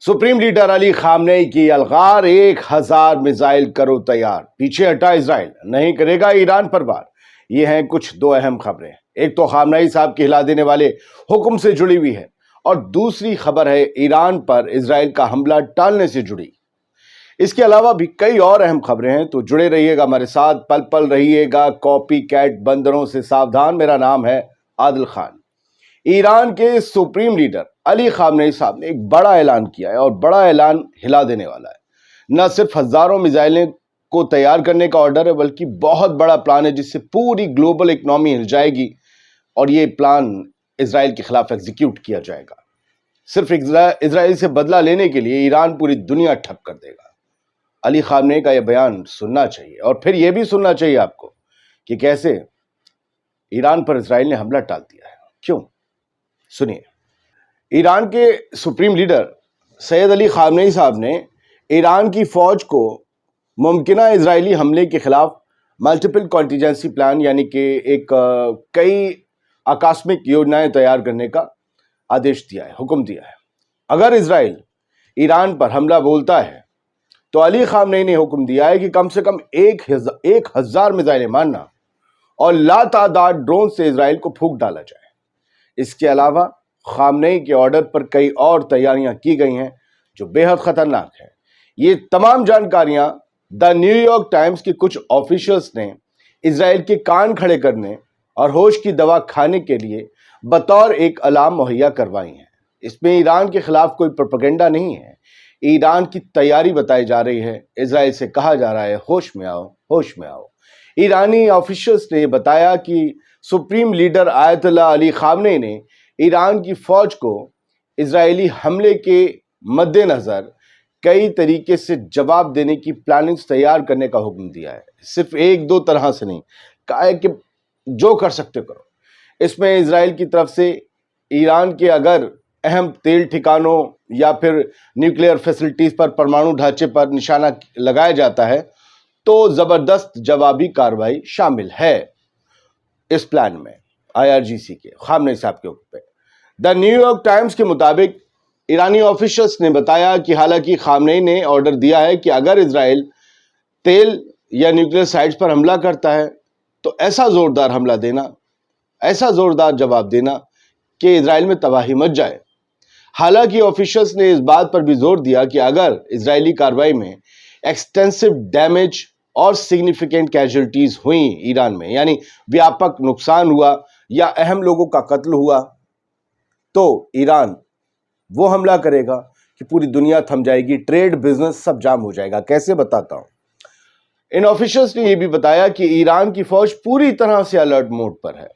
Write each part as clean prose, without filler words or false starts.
Supreme leader Ali Khamenei की Algar 1000 missile करो तैयार, पीछे हटा इजराइल, नहीं करेगा ईरान पर वार। ये हैं कुछ दो अहम खबरें। एक तो खामनेई साहब की हिला देने वाले हुक्म से जुड़ी हुई है और दूसरी खबर है ईरान पर इजराइल का हमला टालने से जुड़ी। इसके अलावा भी कई और अहम खबरें हैं, तो जुड़े रहिएगा हमारे साथ, पल पल रहिएगा कॉपी कैट बंदरों से सावधान। मेरा नाम है आदिल खान। ईरान के सुप्रीम लीडर अली खामनेई साहब ने एक बड़ा ऐलान किया है और बड़ा ऐलान हिला देने वाला है। न सिर्फ हजारों मिसाइलें को तैयार करने का ऑर्डर है, बल्कि बहुत बड़ा प्लान है जिससे पूरी ग्लोबल इकोनॉमी हिल जाएगी और ये प्लान इजराइल के खिलाफ एग्जीक्यूट किया जाएगा। सिर्फ इजराइल से बदला लेने के लिए ईरान पूरी दुनिया ठप कर देगा। अली खामनेई का यह बयान सुनना चाहिए और फिर यह भी सुनना चाहिए आपको कि कैसे ईरान पर इजराइल ने हमला टाल दिया है। क्यों? सुनिए। ईरान के supreme leader Syed Ali Khamenei साहब ने ईरान की फौज को मुमकिना इजरायली हमले के खिलाफ मल्टीपल कॉन्टीजेंसी प्लान यानी कि एक कई आकस्मिक योजनाएं तैयार करने का आदेश दिया है, हुक्म दिया है। अगर इजराइल ईरान पर हमला बोलता है तो अली खामनेई ने हुक्म दिया है कि कम से कम 1000 मिसाइलें मारना और लातादाद ड्रोन से इजराइल को फूंक डाला जाए। इसके अलावा खामनेई के ऑर्डर पर कई और तैयारियां की गई हैं जो बेहद खतरनाक है। ये तमाम जानकारियां द न्यूयॉर्क टाइम्स के कुछ ऑफिशियल्स ने इजराइल के कान खड़े करने और होश की दवा खाने के लिए बतौर एक अलार्म मुहैया करवाई हैं। इसमें ईरान के खिलाफ कोई प्रोपेगेंडा नहीं है, ईरान की तैयारी बताई जा रही है। इजराइल से कहा जा रहा है होश में आओ, होश में आओ। ईरानी ऑफिशियल्स ने बताया कि supreme leader Ayatollah Ali Khamenei ने ईरान की फौज को इजरायली हमले के मद्देनजर कई तरीके से जवाब देने की प्लानिंग्स तैयार करने का हुक्म दिया है। सिर्फ एक दो तरह से नहीं, कहा है कि जो कर सकते करो। इसमें इजराइल की तरफ से ईरान के अगर अहम तेल ठिकानों या फिर न्यूक्लियर फैसिलिटीज पर, परमाणु ढांचे पर निशाना लगाया जाता है तो जबरदस्त जवाबी कार्रवाई शामिल है इस प्लान में। IRGC के खामनेई साहब के ऊपर द न्यूयॉर्क टाइम्स के मुताबिक ईरानी ऑफिशियल्स ने बताया कि हालांकि खामनेई ने ऑर्डर दिया है कि अगर इजराइल तेल या न्यूक्लियर साइट्स पर हमला करता है तो ऐसा जोरदार हमला देना, ऐसा जोरदार जवाब देना कि इजराइल में तबाही मच जाए। हालांकि ऑफिशियल्स ने इस बात पर भी जोर दिया कि अगर इजरायली कार्रवाई में एक्सटेंसिव डैमेज और सिग्निफिकेंट कैजुअलिटीज हुई ईरान में, यानी व्यापक नुकसान हुआ या अहम लोगों का कत्ल हुआ, तो ईरान वो हमला करेगा कि पूरी दुनिया थम जाएगी, ट्रेड बिजनेस सब जाम हो जाएगा। कैसे बताता हूं। इन ऑफिशियल्स ने यह भी बताया कि ईरान की फौज पूरी तरह से अलर्ट मोड पर है।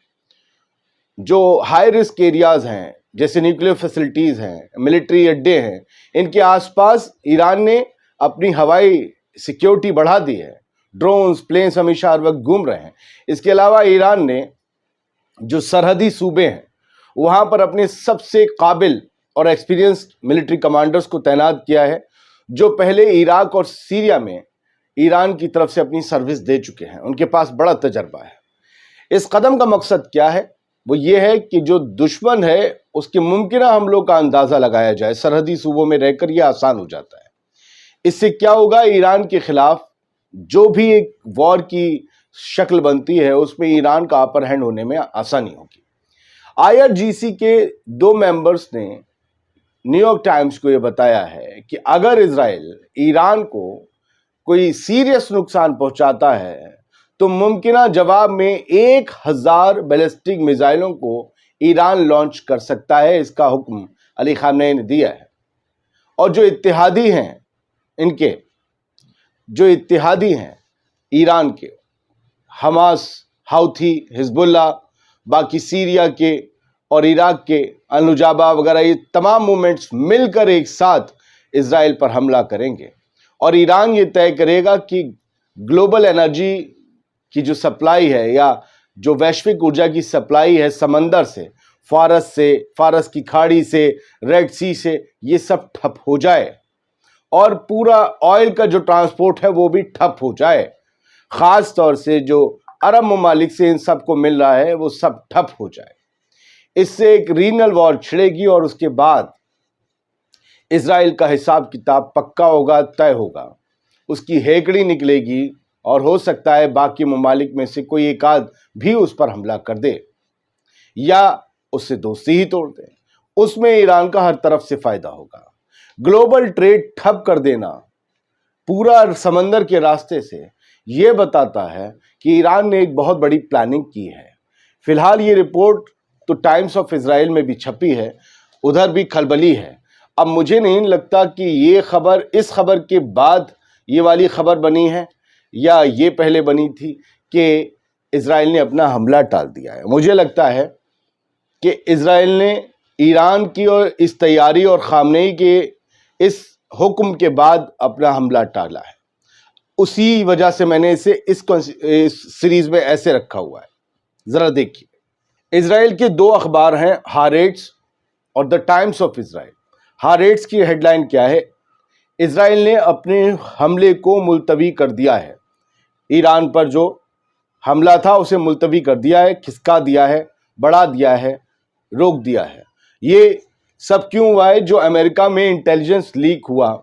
जो हाई रिस्क एरियाज हैं जैसे न्यूक्लियर फैसिलिटीज हैं, मिलिट्री अड्डे हैं, इनके आसपास ईरान ने अपनी हवाई सिक्योरिटी बढ़ा दी है। ड्रोन्स, प्लेन्स हमेशा हर वक्त घूम रहे हैं। इसके अलावा ईरान ने जो सरहदी सूबे हैं वहां पर अपने सबसे काबिल और एक्सपीरियंस्ड मिलिट्री कमांडर्स को तैनात किया है, जो पहले इराक और सीरिया में ईरान की तरफ से अपनी सर्विस दे चुके हैं। उनके पास बड़ा तजर्बा है। इस कदम का मकसद क्या है? वो ये है कि जो दुश्मन है उसके मुमकिना हमलों का अंदाजा लगाया जाए। सरहदी सूबों में रहकर यह आसान हो जाता है। इससे क्या होगा, ईरान के खिलाफ जो भी एक वॉर की शक्ल बनती है उसमें ईरान का अपर हैंड होने में आसानी होगी। IRGC के 2 मेंबर्स ने न्यूयॉर्क टाइम्स को यह बताया है कि अगर इजराइल ईरान को कोई सीरियस नुकसान पहुंचाता है तो मुमकिना जवाब में 1000 बैलिस्टिक मिसाइलों को ईरान लॉन्च कर सकता है। इसका हुक्म अली खामनेई ने दिया है। और जो इत्तेहादी हैं, इनके जो इत्तेहादी हैं ईरान के, हमास, हाउथी, हिजबुल्ला, बाकी सीरिया के और इराक के अल-नुजाबा वगैरह, ये तमाम मूवमेंट्स मिलकर एक साथ इजराइल पर हमला करेंगे और ईरान ये तय करेगा कि ग्लोबल एनर्जी की जो सप्लाई है या जो वैश्विक ऊर्जा की सप्लाई है समंदर से, फारस की खाड़ी से, रेड सी से, ये सब ठप हो जाए और पूरा ऑयल का जो ट्रांसपोर्ट है वो भी ठप हो जाए। खास तौर से जो अरब ममालिक से इन सबको मिल रहा है वो सब ठप हो जाए। इससे एक रीजनल वॉर छिड़ेगी और उसके बाद اسرائیل کا حساب کتاب پکا ہوگا، طے ہوگا، اس کی ہیکڑی نکلے گی اور ہو سکتا ہے باقی ممالک میں سے کوئی ایک آدھ بھی اس پر حملہ کر دے یا اس سے دوستی ہی توڑ دے۔ اس میں ایران کا ہر طرف سے فائدہ ہوگا۔ گلوبل ٹریڈ ٹھپ کر دینا پورا سمندر کے راستے سے یہ بتاتا ہے کہ ایران نے ایک بہت بڑی پلاننگ کی ہے۔ فی الحال یہ رپورٹ تو ٹائمز آف اسرائیل میں بھی چھپی ہے، ادھر بھی کھلبلی ہے۔ اب مجھے نہیں لگتا کہ یہ خبر اس خبر کے بعد یہ والی خبر بنی ہے یا یہ پہلے بنی تھی کہ اسرائیل نے اپنا حملہ ٹال دیا ہے۔ مجھے لگتا ہے کہ اسرائیل نے ایران کی اور اس تیاری اور خامنئی کے اس حکم کے بعد اپنا حملہ ٹالا ہے۔ اسی وجہ سے میں نے اسے اس سیریز میں ایسے رکھا ہوا ہے۔ ذرا دیکھیے، اسرائیل کے دو اخبار ہیں، ہاریٹس اور دا ٹائمز آف اسرائیل۔ ہاریٹس کی ہیڈ لائن کیا ہے؟ اسرائیل نے اپنے حملے کو ملتوی کر دیا ہے۔ ایران پر جو حملہ تھا اسے ملتوی کر دیا ہے، کھسکا دیا ہے، بڑھا دیا ہے، روک دیا ہے۔ یہ سب کیوں ہوا ہے؟ جو امریکہ میں انٹیلیجنس لیک ہوا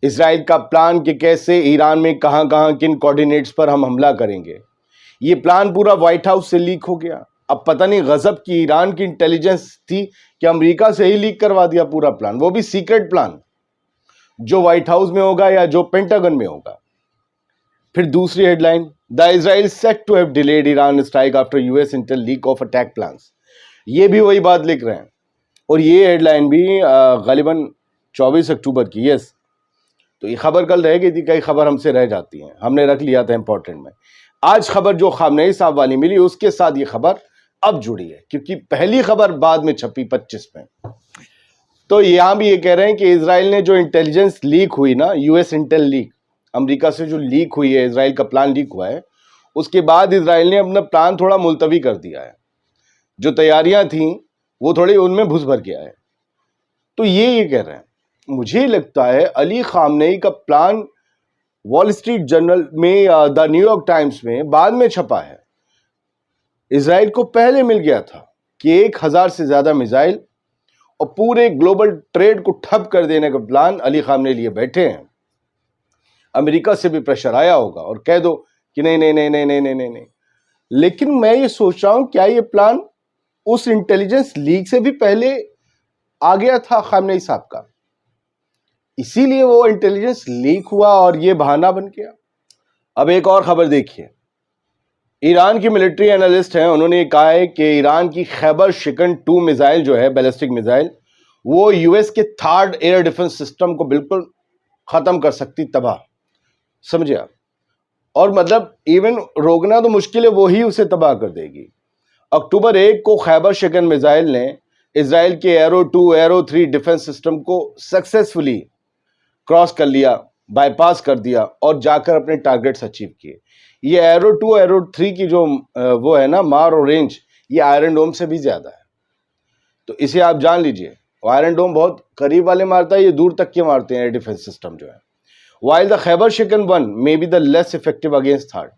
اسرائیل کا پلان کہ کیسے ایران میں کہاں کہاں کن کوارڈینیٹس پر ہم حملہ کریں گے، یہ پلان پورا وائٹ ہاؤس سے لیک ہو گیا۔ اب پتہ نہیں غضب کی ایران کی انٹیلیجنس تھی کہ امریکہ سے ہی لیک کروا دیا پورا پلان، وہ بھی سیکرٹ پلان، جو وائٹ ہاؤس میں ہوگا یا جو پینٹاگن میں ہوگا۔ پھر دوسری headline, the Israel set to have delayed Iran strike after U S intel leak of attack plans. یہ بھی وہی بات لکھ رہے ہیں، اور یہ ہیڈ لائن بھی غالباً 24 اکتوبر کی۔ یس، تو یہ خبر کل رہ گئی تھی، کئی خبر ہم سے رہ جاتی ہیں، ہم نے رکھ لیا تھا امپورٹنٹ میں۔ آج خبر جو خامنئی صاحب والی ملی اس کے ساتھ یہ خبر اب جڑی ہے، کیونکہ پہلی خبر بعد میں چھپی 25 میں۔ تو یہاں بھی یہ کہہ رہے ہیں کہ اسرائیل نے جو انٹیلیجنس لیک ہوئی نا، یو ایس انٹیل لیک، امریکہ سے جو لیک ہوئی ہے، اسرائیل کا پلان لیک ہوا ہے، اس کے بعد اسرائیل نے اپنا پلان تھوڑا ملتوی کر دیا ہے۔ جو تیاریاں تھیں وہ تھوڑی ان میں گھس بھر گیا ہے۔ تو یہ کہہ رہے ہیں، مجھے لگتا ہے علی خامنئی کا پلان وال اسٹریٹ جرنل میں یا دا نیو یارک ٹائمز میں بعد میں چھپا ہے۔ اسرائیل کو پہلے مل گیا تھا کہ 1000 سے زیادہ میزائل اور پورے گلوبل ٹریڈ کو ٹھپ کر دینے کا پلان علی خامنئی لیے بیٹھے ہیں۔ امریکہ سے بھی پریشر آیا ہوگا اور کہہ دو کہ نہیں نہیں نہیں نہیں نہیں نہیں نہیں۔ لیکن میں یہ سوچ رہا ہوں کیا یہ پلان اس انٹیلیجنس لیک سے بھی پہلے آ گیا تھا خامنئی صاحب کا، اسی لیے وہ انٹیلیجنس لیک ہوا اور یہ بہانہ بن گیا؟ اب ایک اور خبر دیکھیے، ایران کی ملٹری اینالسٹ ہیں، انہوں نے کہا ہے کہ ایران کی خیبر شکن 2 میزائل جو ہے بیلسٹک میزائل، وہ یو ایس کے 3rd ایئر ڈیفنس سسٹم کو بالکل ختم کر سکتی، تباہ، سمجھے آپ؟ اور مطلب ایون روکنا تو مشکل ہے، وہی اسے تباہ کر دے گی۔ اکتوبر 1 کو خیبر شکن میزائل نے اسرائیل کے ایرو 2 ایرو 3 ڈیفنس سسٹم کو سکسیسفلی کراس کر لیا، بائی پاس کر دیا اور جا کر اپنے ٹارگیٹس اچیو کیے۔ یہ ایرو 2 ایرو 3 کی جو وہ ہے نا مار اور رینج، یہ آئرن ڈوم سے بھی زیادہ ہے، تو اسے آپ جان لیجئے۔ آئرن ڈوم بہت قریب والے مارتا ہے، یہ دور تک کے مارتے ہیں ایئر ڈیفنس سسٹم جو ہے۔ while the خیبر شکن 1 may be the less effective against THAAD،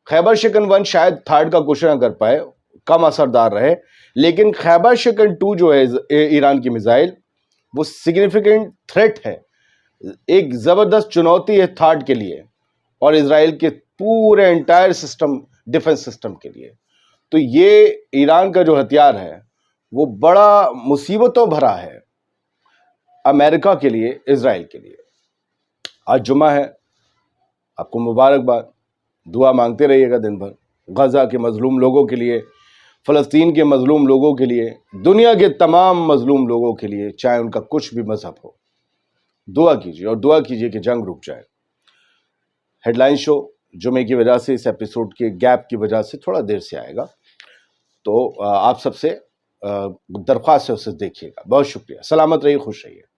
خیبر شکن 1 شاید THAAD کا کچھ نہ کر پائے، کم اثردار رہے، لیکن خیبر شکن 2 جو ہے ایران کی میزائل، وہ سگنیفیکنٹ تھریٹ ہے، ایک زبردست چنوتی ہے THAAD کے لیے اور اسرائیل کے پورے انٹائر سسٹم، ڈیفنس سسٹم کے لیے۔ تو یہ ایران کا جو ہتھیار ہے وہ بڑا مصیبتوں بھرا ہے امریکہ کے لیے، اسرائیل کے لیے۔ آج جمعہ ہے، آپ کو مبارکباد، دعا مانگتے رہیے گا دن بھر، غزہ کے مظلوم لوگوں کے لیے، فلسطین کے مظلوم لوگوں کے لیے، دنیا کے تمام مظلوم لوگوں کے لیے، چاہے ان کا کچھ بھی مذہب ہو۔ دعا کیجیے اور دعا کیجیے کہ جنگ رک جائے۔ ہیڈ لائن شو جمعے کی وجہ سے، اس ایپیسوڈ کے گیپ کی وجہ سے تھوڑا دیر سے آئے گا، تو آپ سب سے درخواست ہے اسے دیکھیے گا۔ بہت شکریہ، سلامت رہیے، خوش رہیے۔